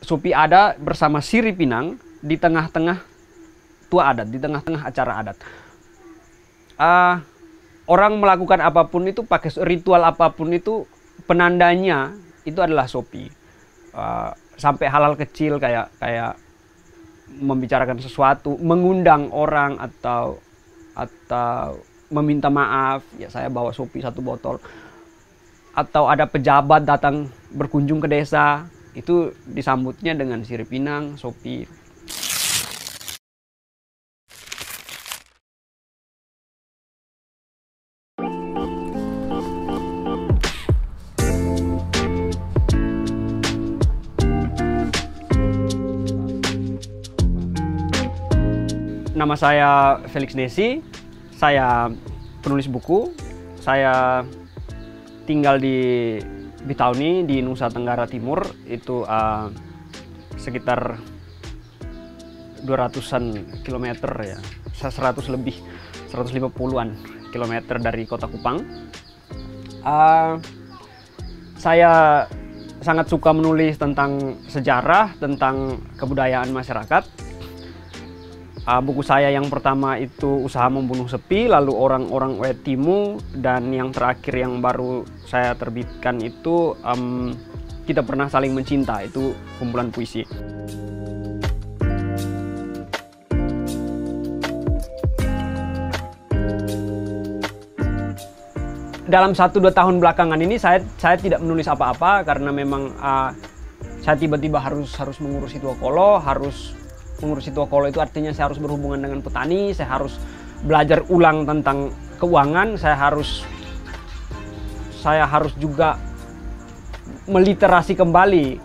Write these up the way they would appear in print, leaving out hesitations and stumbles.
Shopee ada bersama Siripinang di tengah-tengah tua adat, di tengah-tengah acara adat. Orang melakukan apapun itu, pakai ritual apapun itu, penandanya itu adalah Shopee. Sampai hal-hal kecil kayak membicarakan sesuatu, mengundang orang atau meminta maaf, ya saya bawa Shopee 1 botol. Atau ada pejabat datang berkunjung ke desa, itu disambutnya dengan Siripinang, Shopee. Nama saya Felix Nesi, saya penulis buku, saya tinggal di Bitauni di Nusa Tenggara Timur, itu sekitar 200-an kilometer ya, 100 lebih, 150-an kilometer dari kota Kupang. Saya sangat suka menulis tentang sejarah, tentang kebudayaan masyarakat. Buku saya yang pertama itu Usaha Membunuh Sepi, lalu Orang-orang Wetimu, dan yang terakhir yang baru saya terbitkan itu Kita Pernah Saling Mencinta, itu kumpulan puisi. Dalam 1-2 tahun belakangan ini saya tidak menulis apa-apa karena memang saya tiba-tiba harus mengurus Situokolo, mengurus Situokolo itu artinya saya harus berhubungan dengan petani, saya harus belajar ulang tentang keuangan, saya harus juga meliterasi kembali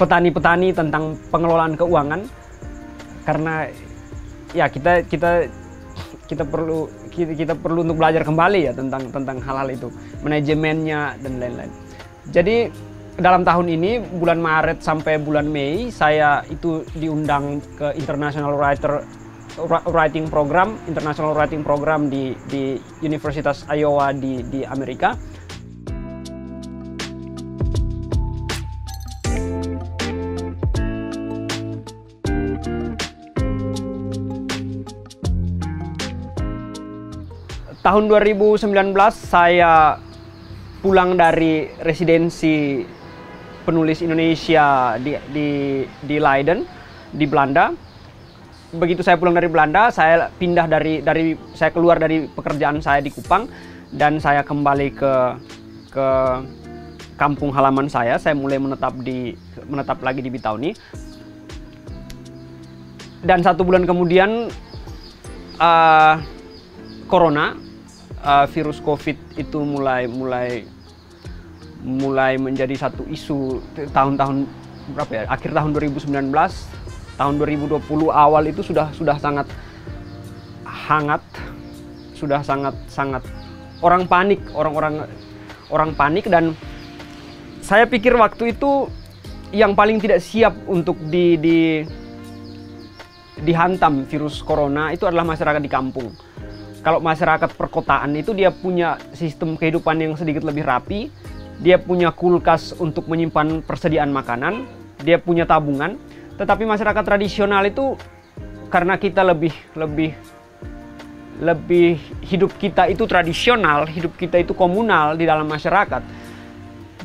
petani-petani tentang pengelolaan keuangan, karena ya kita perlu untuk belajar kembali ya tentang hal-hal itu, manajemennya dan lain-lain. Jadi dalam tahun ini, bulan Maret sampai bulan Mei, saya itu diundang ke International Writing Program di Universitas Iowa di Amerika. Tahun 2019 saya pulang dari residensi penulis Indonesia di Leiden, di Belanda. Begitu saya pulang dari Belanda, saya saya keluar dari pekerjaan saya di Kupang dan saya kembali ke kampung halaman saya. Saya mulai menetap lagi di Bitauni. Dan 1 bulan kemudian Corona, virus COVID itu mulai menjadi satu isu tahun-tahun berapa ya, akhir tahun 2019, tahun 2020 awal itu sudah sangat hangat, sudah sangat orang panik, dan saya pikir waktu itu yang paling tidak siap untuk dihantam virus corona itu adalah masyarakat di kampung. Kalau masyarakat perkotaan itu dia punya sistem kehidupan yang sedikit lebih rapi. Dia punya kulkas untuk menyimpan persediaan makanan, dia punya tabungan. Tetapi masyarakat tradisional itu, karena kita lebih hidup kita itu tradisional, hidup kita itu komunal di dalam masyarakat.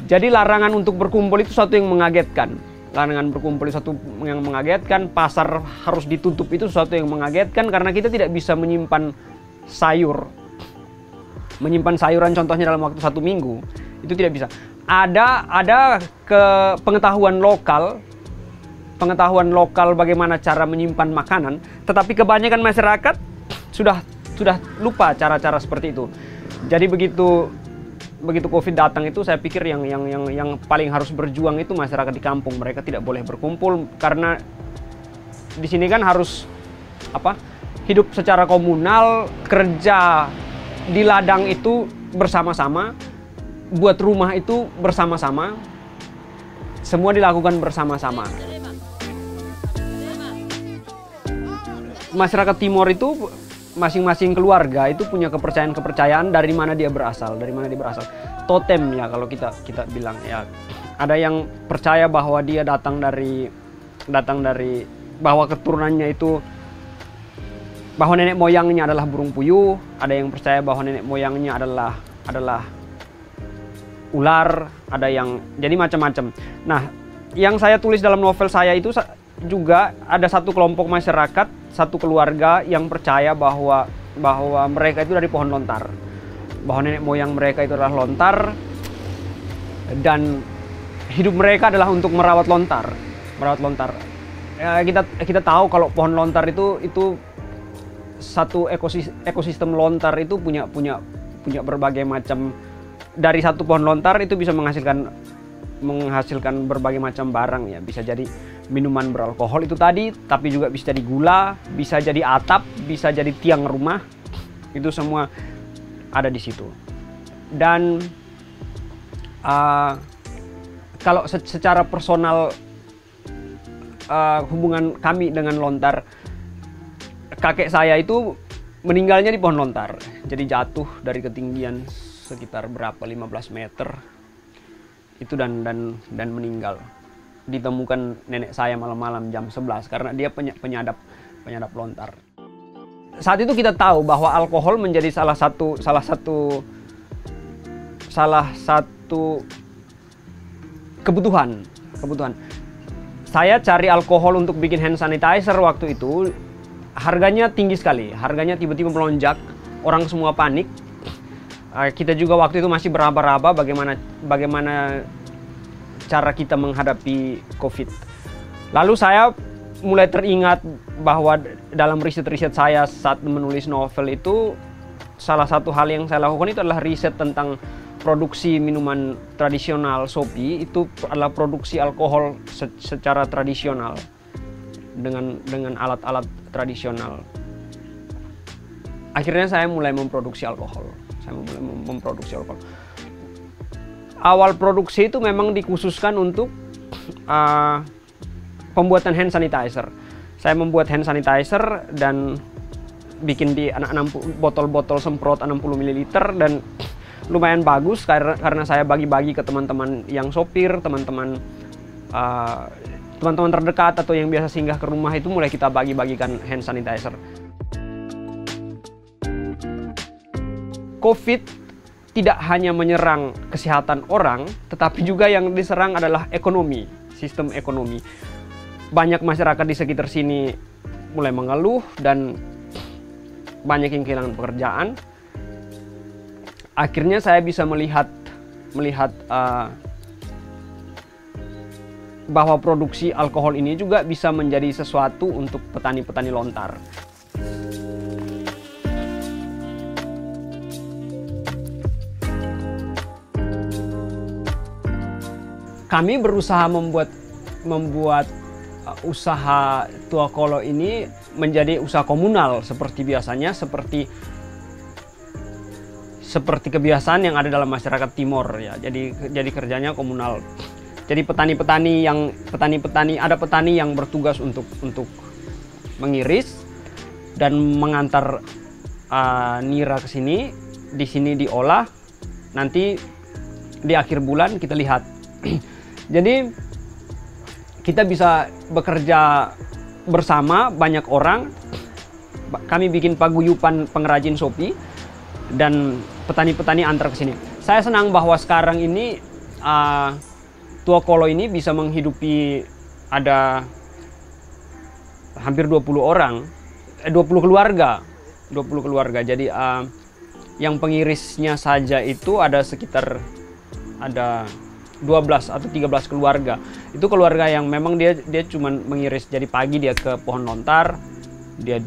Jadi larangan untuk berkumpul itu sesuatu yang mengagetkan. Larangan berkumpul itu sesuatu yang mengagetkan, pasar harus ditutup itu sesuatu yang mengagetkan karena kita tidak bisa menyimpan sayuran contohnya dalam waktu 1 minggu. Itu tidak bisa. Ada pengetahuan lokal bagaimana cara menyimpan makanan, tetapi kebanyakan masyarakat sudah lupa cara-cara seperti itu. Jadi begitu Covid datang itu, saya pikir yang paling harus berjuang itu masyarakat di kampung. Mereka tidak boleh berkumpul karena di sini kan harus hidup secara komunal, kerja di ladang itu bersama-sama, buat rumah itu bersama-sama, semua dilakukan bersama-sama. Masyarakat Timor itu masing-masing keluarga itu punya kepercayaan dari mana dia berasal, totem ya kalau kita bilang ya. Ada yang percaya bahwa dia datang dari bahwa keturunannya itu, bahwa nenek moyangnya adalah burung puyuh. Ada yang percaya bahwa nenek moyangnya adalah ular. Ada yang jadi macam-macam. Nah, yang saya tulis dalam novel saya itu juga ada satu kelompok masyarakat, satu keluarga yang percaya bahwa mereka itu dari pohon lontar, bahwa nenek moyang mereka itu adalah lontar, dan hidup mereka adalah untuk merawat lontar. Ya, kita tahu kalau pohon lontar itu satu ekosistem lontar itu punya berbagai macam. Dari satu pohon lontar itu bisa menghasilkan berbagai macam barang ya. Bisa jadi minuman beralkohol itu tadi, tapi juga bisa jadi gula, bisa jadi atap, bisa jadi tiang rumah. Itu semua ada di situ. Dan kalau secara personal, hubungan kami dengan lontar, kakek saya itu meninggalnya di pohon lontar. Jadi jatuh dari ketinggian sekitar 15 meter itu dan meninggal. Ditemukan nenek saya malam-malam jam 11 karena dia penyadap lontar. Saat itu kita tahu bahwa alkohol menjadi salah satu kebutuhan. Saya cari alkohol untuk bikin hand sanitizer waktu itu, harganya tinggi sekali. Harganya tiba-tiba melonjak, orang semua panik. Kita juga waktu itu masih beraba-raba bagaimana cara kita menghadapi COVID. Lalu saya mulai teringat bahwa dalam riset-riset saya saat menulis novel itu, salah satu hal yang saya lakukan itu adalah riset tentang produksi minuman tradisional Sopi. Itu adalah produksi alkohol secara tradisional dengan alat-alat tradisional. Akhirnya saya mulai memproduksi alkohol. Awal produksi itu memang dikhususkan untuk pembuatan hand sanitizer. Saya membuat hand sanitizer dan bikin di botol-botol semprot 60 ml dan lumayan bagus karena saya bagi-bagi ke teman-teman yang sopir, teman-teman terdekat atau yang biasa singgah ke rumah. Itu mulai kita bagi-bagikan hand sanitizer. COVID tidak hanya menyerang kesehatan orang, tetapi juga yang diserang adalah ekonomi, sistem ekonomi. Banyak masyarakat di sekitar sini mulai mengeluh dan banyak yang kehilangan pekerjaan. Akhirnya saya bisa melihat bahwa produksi alkohol ini juga bisa menjadi sesuatu untuk petani-petani lontar. Kami berusaha membuat usaha Tuakolo ini menjadi usaha komunal seperti biasanya, seperti kebiasaan yang ada dalam masyarakat Timor ya. Jadi kerjanya komunal. Jadi ada petani yang bertugas untuk mengiris dan mengantar nira ke sini. Di sini diolah, nanti di akhir bulan kita lihat. Jadi kita bisa bekerja bersama banyak orang. Kami bikin paguyuban pengrajin Sopi dan petani-petani antar ke sini. Saya senang bahwa sekarang ini Tuakolo ini bisa menghidupi ada hampir 20 keluarga. Jadi yang pengirisnya saja itu ada sekitar 12 atau 13 keluarga. Itu keluarga yang memang dia cuma mengiris. Jadi pagi dia ke pohon lontar, dia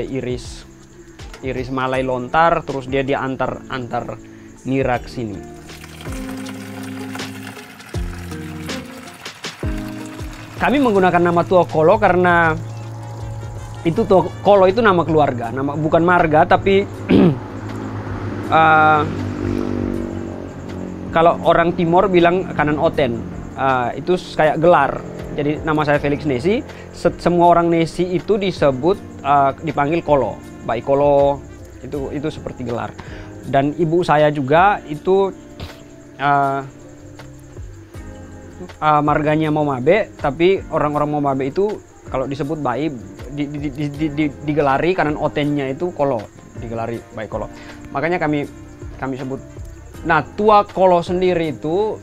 iris malai lontar, terus dia antar nira ke sini. Kami menggunakan nama Tuakolo karena itu Tuakolo itu nama keluarga, nama bukan marga, tapi kalau orang Timor bilang kanan oten, itu kayak gelar. Jadi nama saya Felix Nesi. Semua orang Nesi itu disebut dipanggil Kolo, Baik Kolo, itu seperti gelar. Dan ibu saya juga itu marganya Momabe, tapi orang-orang Momabe itu kalau disebut Bai digelari karena otennya itu Kolo, digelari Bai Kolo. Makanya kami sebut. Nah, Tua Kolo sendiri itu,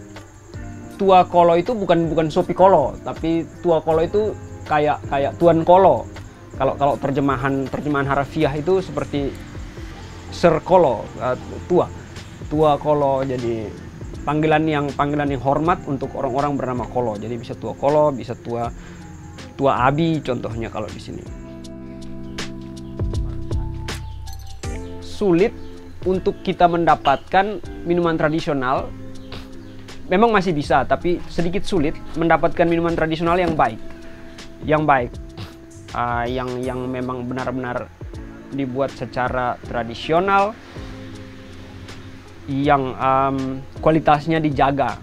Tua Kolo itu bukan Sopi Kolo, tapi Tua Kolo itu kayak Tuan Kolo. Kalau terjemahan harafiah itu seperti Sir Kolo, Tua Kolo. Jadi panggilan yang hormat untuk orang-orang bernama Kolo. Jadi bisa Tua Kolo, bisa Tua Abi contohnya kalau di sini. Sulit untuk kita mendapatkan minuman tradisional. Memang masih bisa, tapi sedikit sulit mendapatkan minuman tradisional yang baik, yang memang benar-benar dibuat secara tradisional, yang kualitasnya dijaga.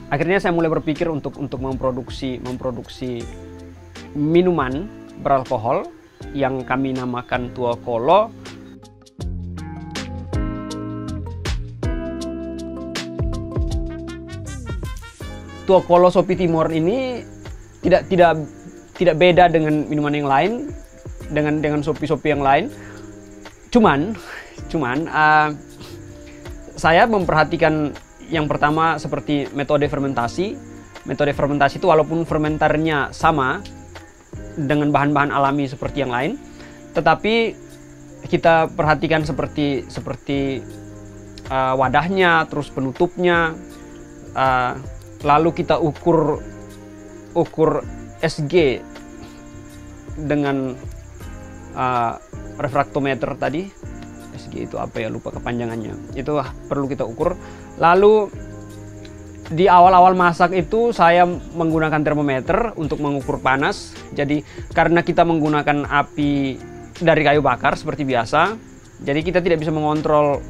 Akhirnya saya mulai berpikir untuk memproduksi minuman beralkohol yang kami namakan Tua Kolo. Tua Kolo Sopi Timor ini tidak beda dengan minuman yang lain, dengan sopi-sopi yang lain. Cuman saya memperhatikan yang pertama seperti metode fermentasi. Metode fermentasi itu walaupun fermenternya sama dengan bahan-bahan alami seperti yang lain, tetapi kita perhatikan seperti wadahnya, terus penutupnya. Lalu kita ukur SG dengan refraktometer tadi. SG itu apa ya, lupa kepanjangannya. Itu perlu kita ukur. Lalu di awal-awal masak itu saya menggunakan termometer untuk mengukur panas. Jadi karena kita menggunakan api dari kayu bakar seperti biasa, jadi kita tidak bisa mengontrol.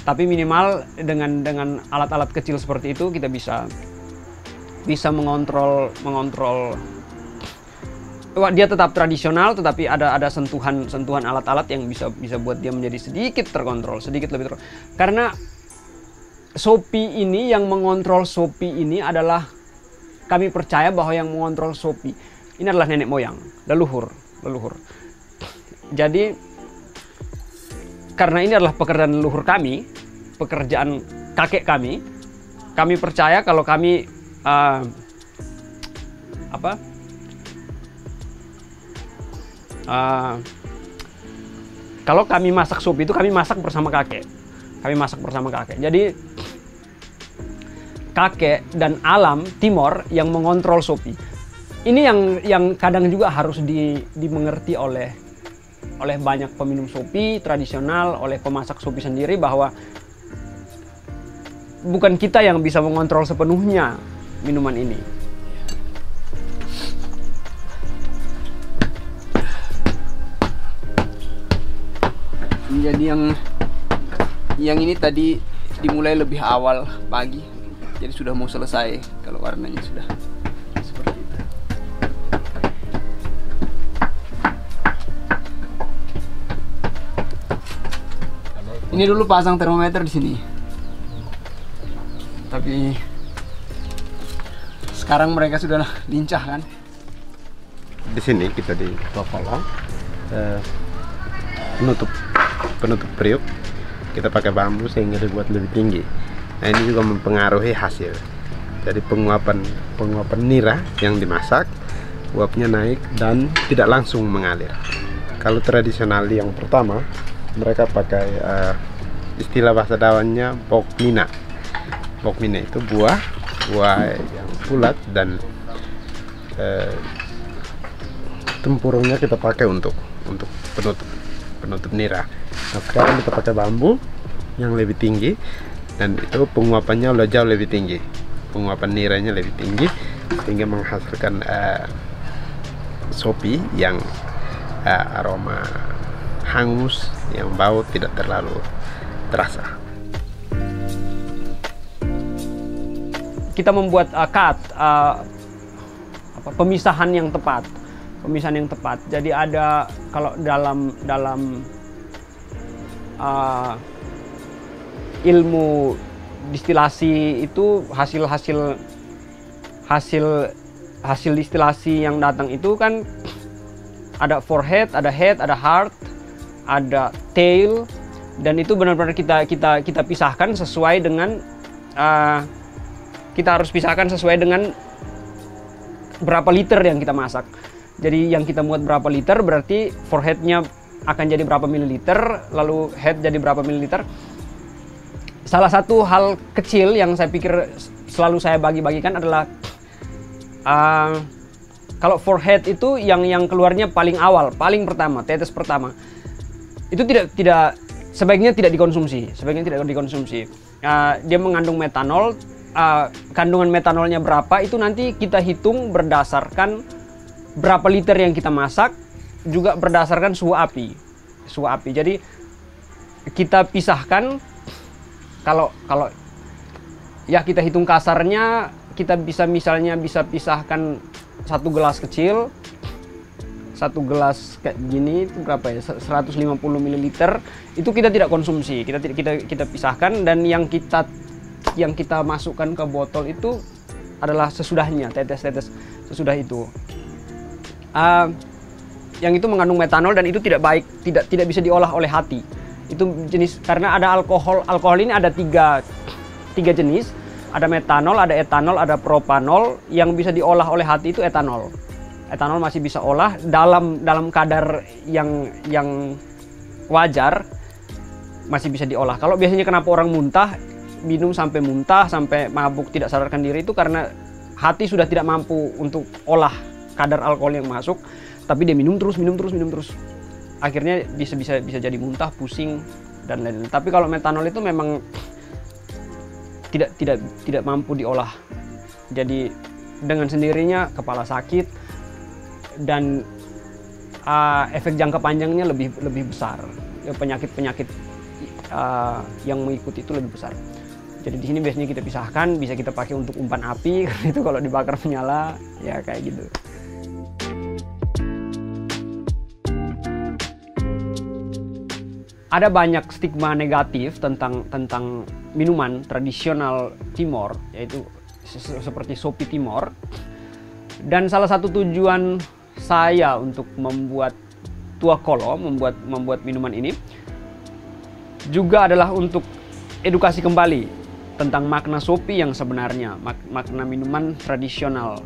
Tapi minimal dengan alat-alat kecil seperti itu kita bisa mengontrol. Dia tetap tradisional, tetapi ada sentuhan alat-alat yang bisa buat dia menjadi sedikit lebih terkontrol. Karena Sopi ini, yang mengontrol Sopi ini adalah, kami percaya bahwa yang mengontrol Sopi ini adalah nenek moyang, leluhur. Jadi karena ini adalah pekerjaan leluhur kami, pekerjaan kakek kami percaya kalau kami kalau kami masak Sopi itu kami masak bersama kakek. Jadi kakek dan alam Timor yang mengontrol Sopi. Ini yang kadang juga harus dimengerti oleh banyak peminum Sopi tradisional, oleh pemasak Sopi sendiri, bahwa bukan kita yang bisa mengontrol sepenuhnya minuman ini. Jadi yang ini tadi dimulai lebih awal pagi, jadi sudah mau selesai kalau warnanya sudah seperti itu. Ini dulu pasang termometer di sini, tapi sekarang mereka sudah lincah kan. Di sini kita di Tua Kolo, penutup periuk kita pakai bambu sehingga dibuat lebih tinggi. Nah, ini juga mempengaruhi hasil. Jadi penguapan nira yang dimasak, uapnya naik dan tidak langsung mengalir. Kalau tradisional yang pertama, mereka pakai istilah bahasa Dawannya bokmina. Bokmina itu buah yang bulat, dan tempurungnya kita pakai untuk penutup nira. Nah, sekarang kita pakai bambu yang lebih tinggi, dan itu penguapannya udah jauh lebih tinggi, penguapan niranya lebih tinggi, sehingga menghasilkan Sopi yang aroma hangus, yang bau tidak terlalu terasa. Kita membuat pemisahan yang tepat. Pemisahan yang tepat. Jadi ada, kalau dalam ilmu distilasi itu hasil distilasi yang datang itu kan ada forehead, ada head, ada heart, ada tail, dan itu benar-benar kita pisahkan sesuai dengan kita harus pisahkan sesuai dengan berapa liter yang kita masak. Jadi yang kita muat berapa liter berarti foreheadnya akan jadi berapa mililiter, lalu head jadi berapa mililiter. Salah satu hal kecil yang saya pikir selalu saya bagi-bagikan adalah kalau forehead itu yang keluarnya paling awal, paling pertama, tetes pertama, itu tidak sebaiknya tidak dikonsumsi. Dia mengandung metanol. Kandungan metanolnya berapa itu nanti kita hitung berdasarkan berapa liter yang kita masak, juga berdasarkan suhu api. Jadi kita pisahkan, kalau ya kita hitung kasarnya, kita bisa pisahkan satu gelas kecil, satu gelas kayak gini itu berapa ya, 150 ml, itu kita tidak konsumsi, kita pisahkan, dan yang kita masukkan ke botol itu adalah sesudahnya, tetes-tetes sesudah itu. Yang itu mengandung metanol dan itu tidak baik, tidak bisa diolah oleh hati. Itu jenis, karena ada alkohol ini ada tiga jenis, ada metanol, ada etanol, ada propanol. Yang bisa diolah oleh hati itu etanol. Etanol masih bisa olah dalam kadar yang wajar, masih bisa diolah. Kalau biasanya kenapa orang minum sampai muntah, sampai mabuk, tidak sadarkan diri, itu karena hati sudah tidak mampu untuk olah kadar alkohol yang masuk, tapi dia minum terus. Akhirnya bisa jadi muntah, pusing, dan lain-lain. Tapi kalau metanol itu memang tidak mampu diolah. Jadi dengan sendirinya kepala sakit, dan efek jangka panjangnya lebih besar. Penyakit yang mengikuti itu lebih besar. Jadi di sini biasanya kita pisahkan, bisa kita pakai untuk umpan api, itu kalau dibakar menyala, ya kayak gitu. Ada banyak stigma negatif tentang minuman tradisional Timor, yaitu seperti Sopi Timor. Dan salah satu tujuan saya untuk membuat Tuakolo, membuat minuman ini, juga adalah untuk edukasi kembali tentang makna Sopi yang sebenarnya, makna minuman tradisional.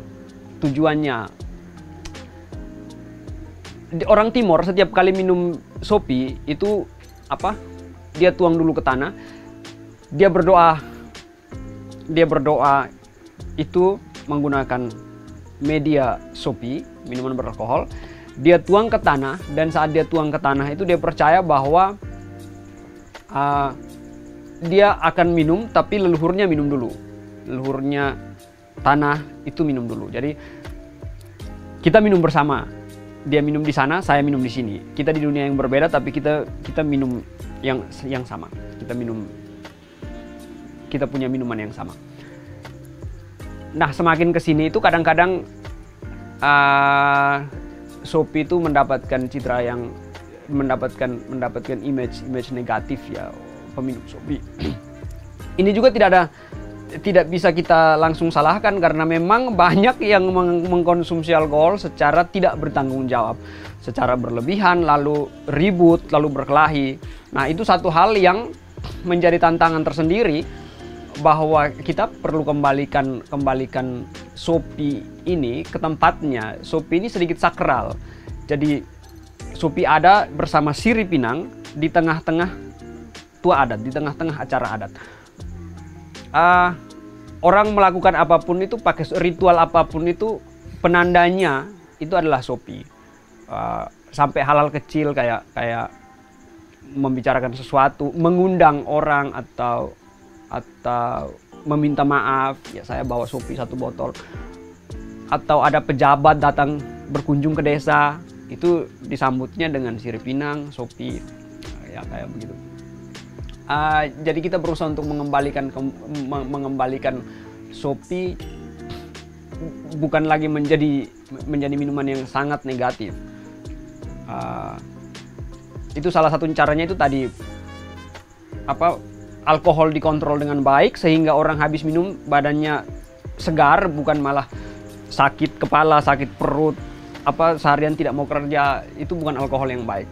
Tujuannya, orang Timor setiap kali minum Sopi itu dia tuang dulu ke tanah, dia berdoa itu menggunakan media Sopi, minuman beralkohol. Dia tuang ke tanah, dan saat dia tuang ke tanah itu dia percaya bahwa dia akan minum, tapi leluhurnya minum dulu. Leluhurnya tanah itu minum dulu. Jadi kita minum bersama. Dia minum di sana, saya minum di sini. Kita di dunia yang berbeda, tapi kita minum yang sama. Kita punya minuman yang sama. Nah, semakin kesini itu kadang-kadang Sopi itu mendapatkan citra yang mendapatkan image negatif ya, peminum Sopi. Ini juga tidak bisa kita langsung salahkan, karena memang banyak yang mengkonsumsi alkohol secara tidak bertanggung jawab, secara berlebihan, lalu ribut, lalu berkelahi. Nah, itu satu hal yang menjadi tantangan tersendiri, bahwa kita perlu kembalikan Sopi ini ke tempatnya. Sopi ini sedikit sakral. Jadi Sopi ada bersama Sirip Pinang di tengah-tengah tua adat, di tengah-tengah acara adat. Orang melakukan apapun itu, pakai ritual apapun itu, penandanya itu adalah Sopi. Sampai hal-hal kecil kayak membicarakan sesuatu, mengundang orang, atau meminta maaf, ya saya bawa Sopi 1 botol. Atau ada pejabat datang berkunjung ke desa, itu disambutnya dengan Sirip Pinang, Sopi, ya kayak begitu. Jadi kita berusaha untuk mengembalikan Sopi bukan lagi menjadi minuman yang sangat negatif. Itu salah satu caranya itu tadi, alkohol dikontrol dengan baik sehingga orang habis minum badannya segar, bukan malah sakit kepala, sakit perut, seharian tidak mau kerja. Itu bukan alkohol yang baik.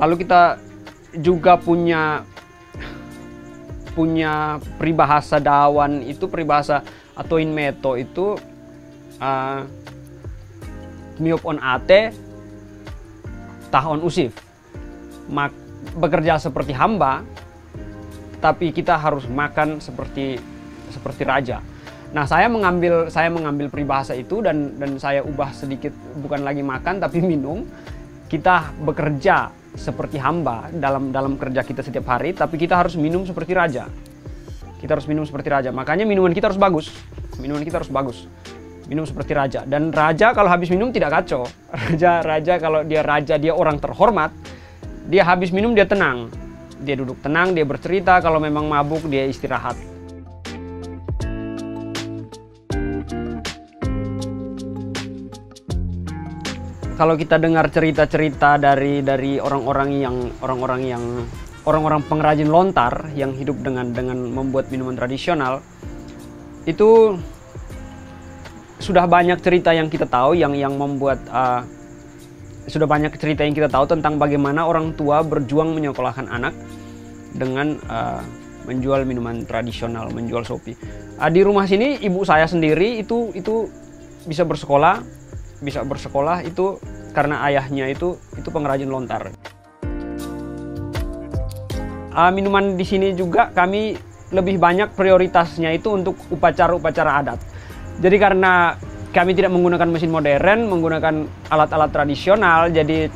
Lalu kita juga punya peribahasa Dawan itu, peribahasa atau Inmeto itu miop on ate tahon usif, bekerja seperti hamba, tapi kita harus makan seperti raja. Nah, saya mengambil peribahasa itu dan saya ubah sedikit, bukan lagi makan tapi minum. Kita bekerja seperti hamba dalam kerja kita setiap hari, tapi kita harus minum seperti raja. Kita harus minum seperti raja. Makanya minuman kita harus bagus. Minum seperti raja. Dan raja kalau habis minum tidak kacau. Raja kalau dia raja, dia orang terhormat. Dia habis minum dia tenang. Dia duduk tenang, dia bercerita. Kalau memang mabuk dia istirahat. Kalau kita dengar cerita-cerita dari orang-orang pengrajin lontar yang hidup dengan membuat minuman tradisional, itu sudah banyak cerita yang kita tahu sudah banyak cerita yang kita tahu tentang bagaimana orang tua berjuang menyekolahkan anak dengan menjual minuman tradisional, menjual sopi. Di rumah sini ibu saya sendiri itu bisa bersekolah itu karena ayahnya itu pengrajin lontar. Minuman di sini juga kami lebih banyak prioritasnya itu untuk upacara-upacara adat. Jadi karena kami tidak menggunakan mesin modern, menggunakan alat-alat tradisional, jadi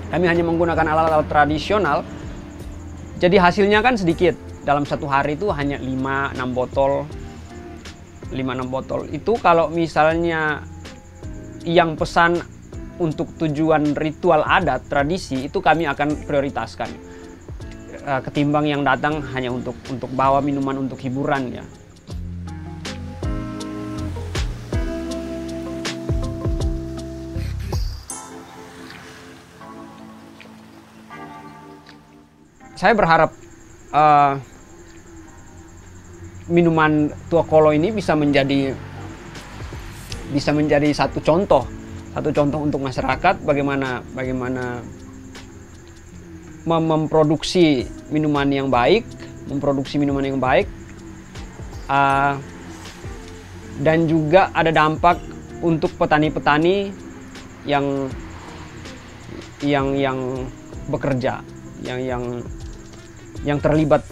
kami hanya menggunakan alat-alat tradisional. Jadi hasilnya kan sedikit. Dalam satu hari itu hanya 5-6 botol. Itu kalau misalnya yang pesan untuk tujuan ritual adat, tradisi, itu kami akan prioritaskan. Ketimbang yang datang hanya untuk bawa minuman untuk hiburan ya. Saya berharap minuman Tua Kolo ini bisa menjadi satu contoh untuk masyarakat bagaimana memproduksi minuman yang baik, dan juga ada dampak untuk petani-petani yang bekerja, yang terlibat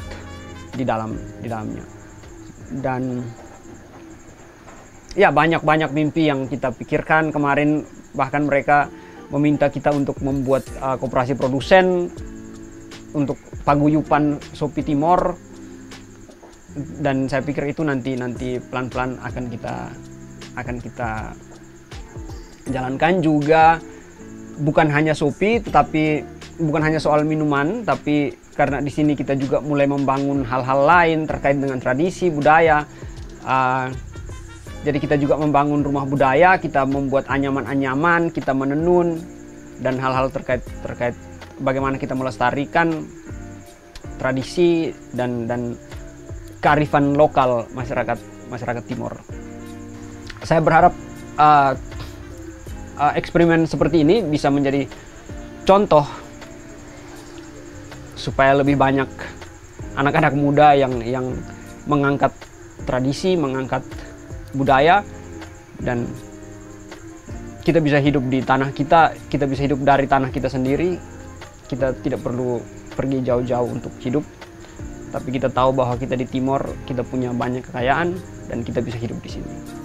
di dalamnya. Dan ya banyak mimpi yang kita pikirkan kemarin, bahkan mereka meminta kita untuk membuat koperasi produsen untuk paguyuban Sopi Timor, dan saya pikir itu nanti pelan-pelan akan kita jalankan juga. Bukan hanya Sopi, tetapi bukan hanya soal minuman, tapi karena di sini kita juga mulai membangun hal-hal lain terkait dengan tradisi budaya. Jadi kita juga membangun rumah budaya, kita membuat anyaman-anyaman, kita menenun, dan hal-hal terkait bagaimana kita melestarikan tradisi dan kearifan lokal masyarakat Timor. Saya berharap eksperimen seperti ini bisa menjadi contoh supaya lebih banyak anak-anak muda yang mengangkat tradisi, mengangkat budaya, dan kita bisa hidup di tanah kita bisa hidup dari tanah kita sendiri. Kita tidak perlu pergi jauh-jauh untuk hidup, tapi kita tahu bahwa kita di Timor, kita punya banyak kekayaan dan kita bisa hidup di sini.